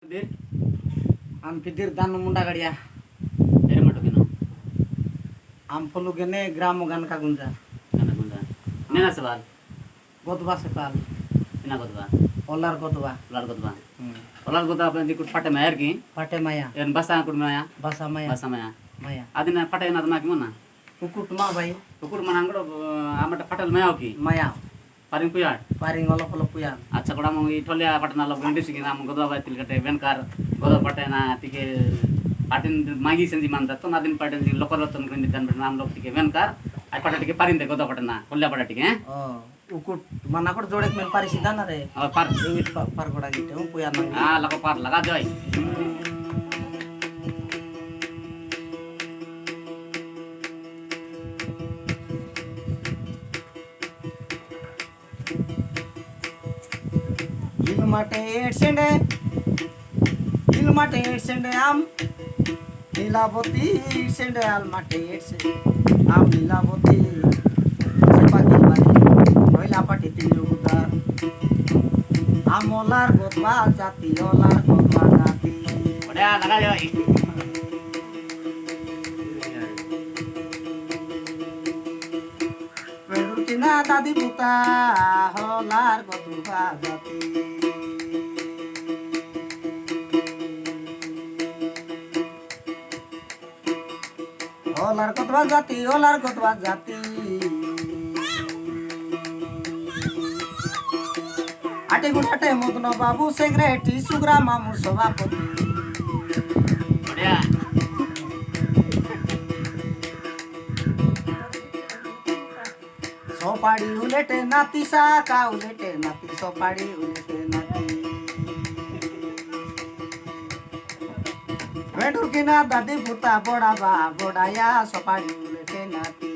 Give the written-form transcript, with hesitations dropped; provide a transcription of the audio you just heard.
Dir, Ampidir dan munda gadia. dari mana kena? Ampolu gene gram gan kagunja. Kana gunda. Nena sebal, Gotba sepal. ina gotba, Olar gotba. ular gotba. Ular gotba apa nanti kut pate mayar ki? Pate maya. Yang basah kut maya, Basa maya. basah maya. Maya. Adi na pate na maki mana? Ukut ma bai. Ukur mana angkro amata patel maya ki? Maya. Paring puyar. Paring olop olop puyan. अच्छा कड़ा मंग इटोलिया पटना लो गंडी सिगी नाम गोदा bye तिलकटे Benkar गोदा पटना तिके पाटिन मागी सेंजी मानता तो नादिन पाटिन जी local तन गंडी तन नाम लोग तिके बेनकार आई पटा तिके पारिन दे गोदा पटना कोल्ला पटा तिके हैं Ukut mana kor जोड़े में पारी सीधा ना रे. और पार Ingit par goda gitu. Puyan nang. हां लगा पार लगा जाय Il mate edsende am. Nilaboti edsende al mate edsende. Am nilaboti. Sepagi bari. Oila pati tiludar. Am olar gotwa jati olar gotwa jati. उड़ा लगा जाय Perutina dadi buta olar gotwa jati. Olar gotwa jati olar gotwa jati. Ate gunate mudno babu secretary sugra mamur sabapati. उड़ा Sopadi ulete nati saka ulete nati sopadi ulete nati. Vendur kina dadi puta boda ba bodaya sopadi ulete nati.